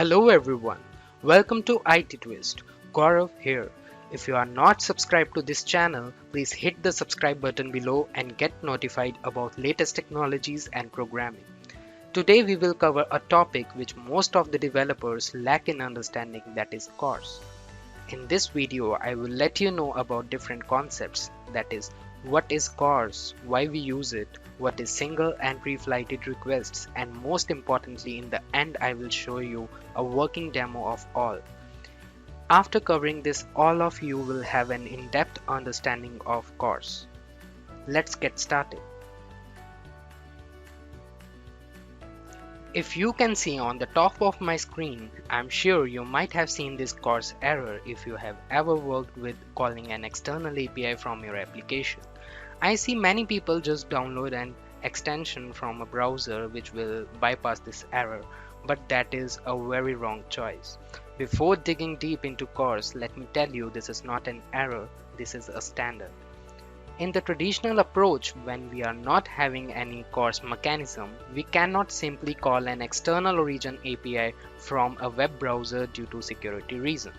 Hello everyone, welcome to IT Twist. Gaurav here. If you are not subscribed to this channel, please hit the subscribe button below and get notified about latest technologies and programming. Today we will cover a topic which most of the developers lack in understanding, that is CORS. In this video, I will let you know about different concepts, that is, what is CORS, why we use it, what is single and pre-flighted requests, and most importantly, in the end I will show you a working demo of all. After covering this, all of you will have an in-depth understanding of CORS. Let's get started. If you can see on the top of my screen, I'm sure you might have seen this CORS error if you have ever worked with calling an external API from your application. I see many people just download an extension from a browser which will bypass this error, but that is a very wrong choice. Before digging deep into CORS, let me tell you this is not an error, this is a standard. In the traditional approach, when we are not having any CORS mechanism, we cannot simply call an external origin API from a web browser due to security reasons.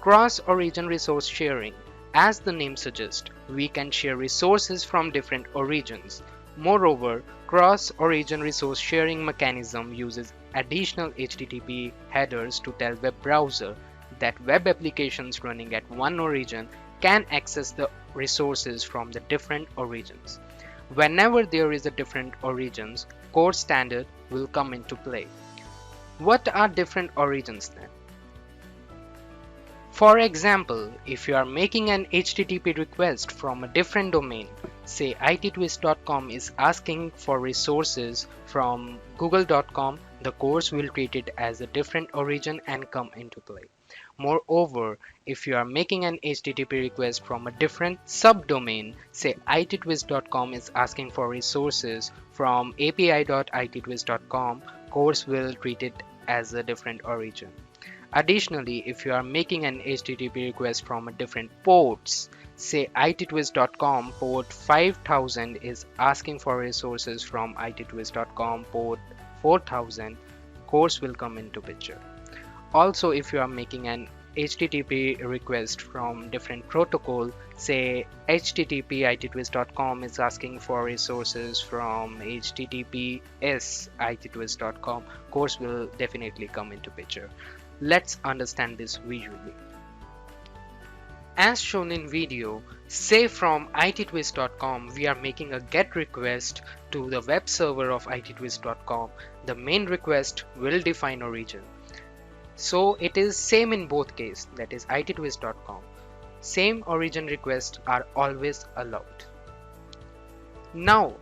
Cross-origin resource sharing. As the name suggests, we can share resources from different origins. Moreover, cross-origin resource sharing mechanism uses additional HTTP headers to tell web browser that web applications running at one origin can access the resources from the different origins. Whenever there is a different origins, CORS standard will come into play. What are different origins then? For example, if you are making an HTTP request from a different domain, say ittwist.com is asking for resources from google.com, the CORS will treat it as a different origin and come into play. Moreover, if you are making an HTTP request from a different subdomain, say ittwist.com is asking for resources from api.ittwist.com, CORS will treat it as a different origin. Additionally, if you are making an HTTP request from a different ports, say ittwist.com port 5000 is asking for resources from ittwist.com port 4000, CORS will come into picture. Also, if you are making an HTTP request from different protocol, say http ittwist.com is asking for resources from https ittwist.com, CORS will definitely come into picture. Let's understand this visually. As shown in video, say from ittwist.com we are making a GET request to the web server of ittwist.com. The main request will define origin. So it is same in both cases, that is ittwist.com. Same origin requests are always allowed. Now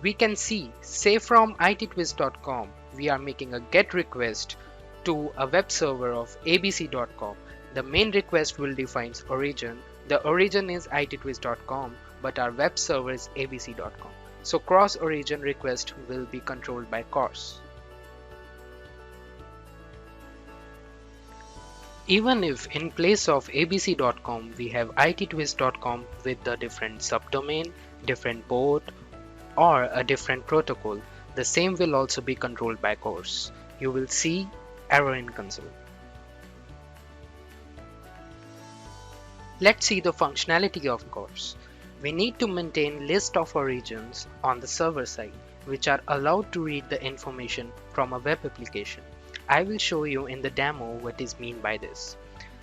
we can see, say from ittwist.com we are making a GET request to a web server of abc.com. The main request will define origin. The origin is ittwist.com, but our web server is abc.com. So cross-origin request will be controlled by CORS. Even if in place of abc.com we have ittwist.com with a different subdomain, different port, or a different protocol, the same will also be controlled by CORS. You will see error in console. Let's see the functionality of CORS. We need to maintain list of origins on the server side, which are allowed to read the information from a web application. I will show you in the demo what is meant by this.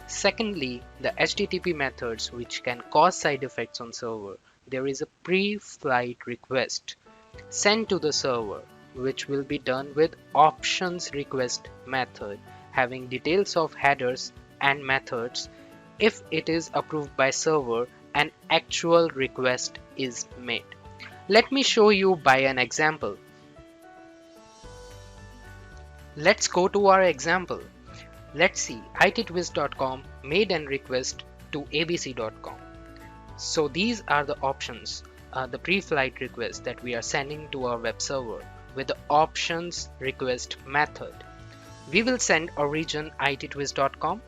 Secondly, the HTTP methods which can cause side effects on server. There is a pre-flight request sent to the server, which will be done with options request method having details of headers and methods. If it is approved by server, an actual request is made. Let me show you by an example. Let's go to our example. Let's see, ittwist.com made an request to abc.com. So these are the options, the pre-flight request that we are sending to our web server with the options request method. We will send origin ittwist.com,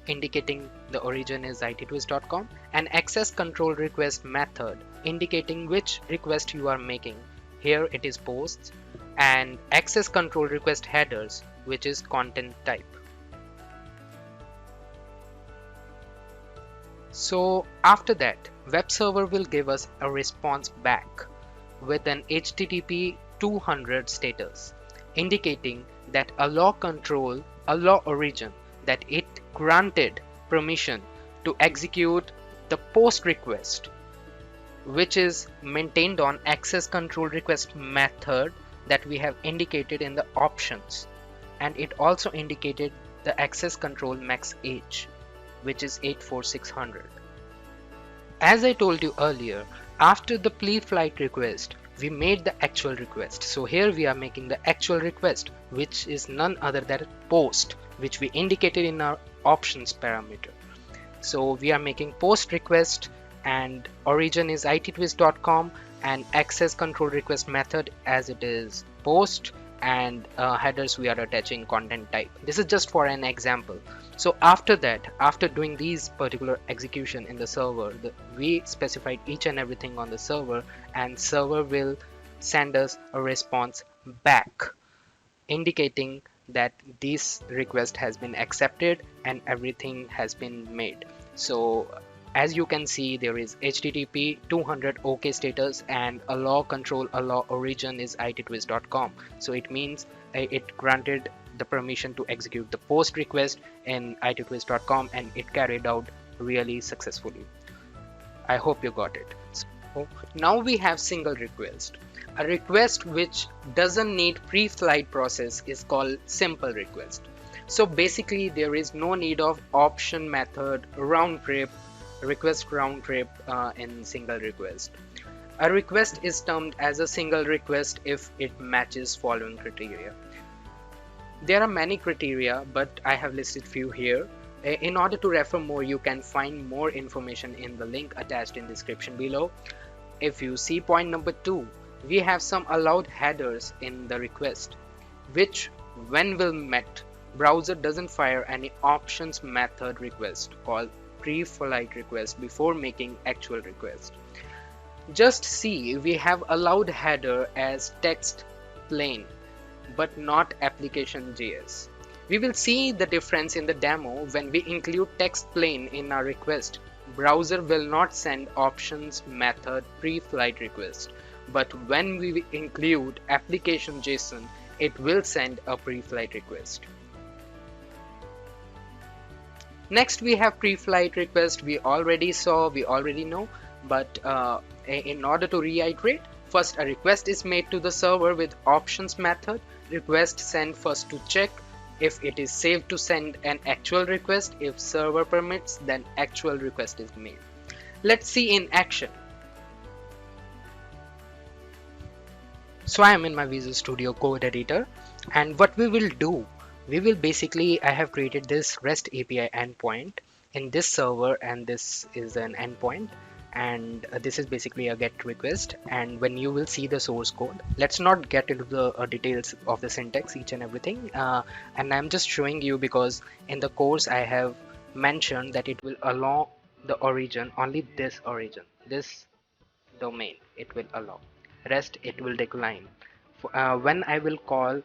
indicating the origin is ittwist.com, and access control request method indicating which request you are making. Here it is posts, and access control request headers which is content type. So after that, web server will give us a response back with an HTTP 200 status, indicating that allow origin, that it granted permission to execute the post request, which is maintained on access control request method that we have indicated in the options, and it also indicated the access control max age, which is 84600. As I told you earlier, after the pre-flight request, we made the actual request. So here we are making the actual request, which is none other than post, which we indicated in our options parameter. So we are making post request, and origin is ittwist.com, and access control request method as it is post, and headers we are attaching content type. This is just for an example. So after that, after doing these particular execution in the server, we specified each and everything on the server, and server will send us a response back indicating that this request has been accepted and everything has been made. So as you can see, there is HTTP 200 OK status, and allow control allow origin is ittwist.com. So it means it granted the permission to execute the post request in ittwist.com, and it carried out really successfully. I hope you got it. So now we have single request. A request which doesn't need pre-flight process is called simple request. So basically there is no need of option method round trip, request round trip in single request. A request is termed as a single request if it matches following criteria. There are many criteria, but I have listed few here. In order to refer more, you can find more information in the link attached in description below. If you see point number 2, we have some allowed headers in the request, which when will met, browser doesn't fire any options method request called pre-flight request before making actual request. Just see, we have allowed header as text plain, but not application.js. We will see the difference in the demo. When we include text plain in our request, browser will not send options method pre-flight request, but when we include application.json, it will send a pre-flight request. Next we have pre-flight request. We already saw, we already know, but in order to reiterate, first a request is made to the server with options method. Request send first to check if it is saved to send an actual request. If server permits, then actual request is made. Let's see in action. So I am in my Visual Studio Code editor, and what we will do, we will basically, I have created this REST API endpoint in this server, and this is an endpoint, and this is basically a GET request. And when you will see the source code, let's not get into the details of the syntax, each and everything, and I'm just showing you because in the course I have mentioned that it will allow the origin, only this origin, this domain it will allow, rest it will decline. When I will call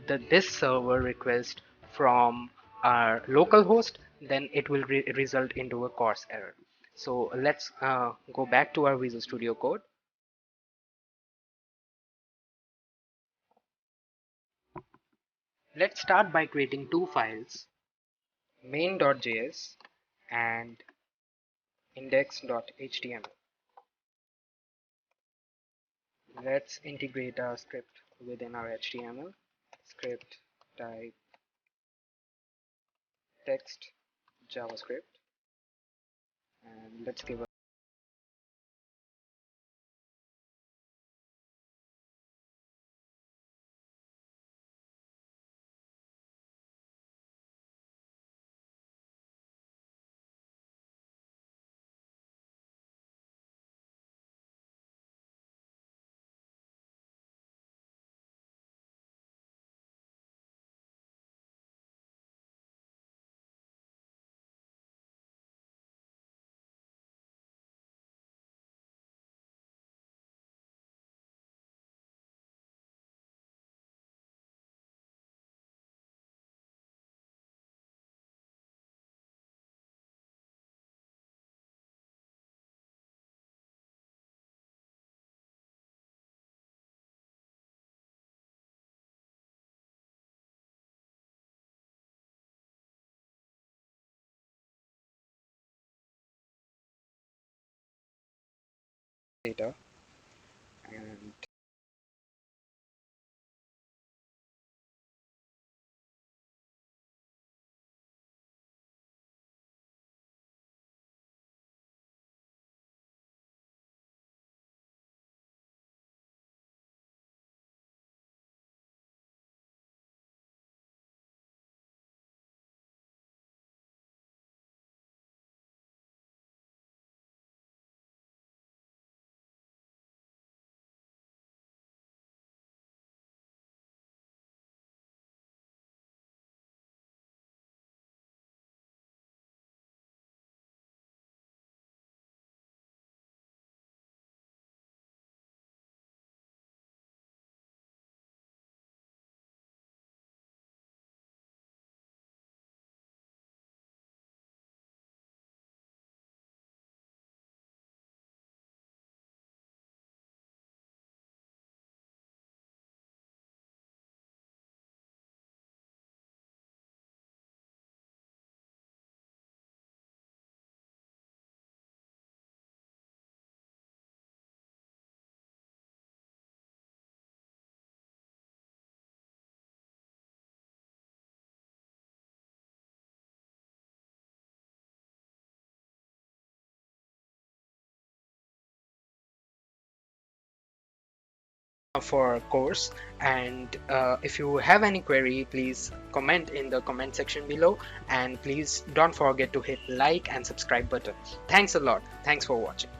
this server request from our local host, then it will result into a CORS error. So let's go back to our Visual Studio Code. Let's start by creating two files, main.js and index.html. Let's integrate our script within our HTML. Script type text JavaScript, and let's give data. And for course, and if you have any query, please comment in the comment section below, and please don't forget to hit like and subscribe button. Thanks a lot. Thanks for watching.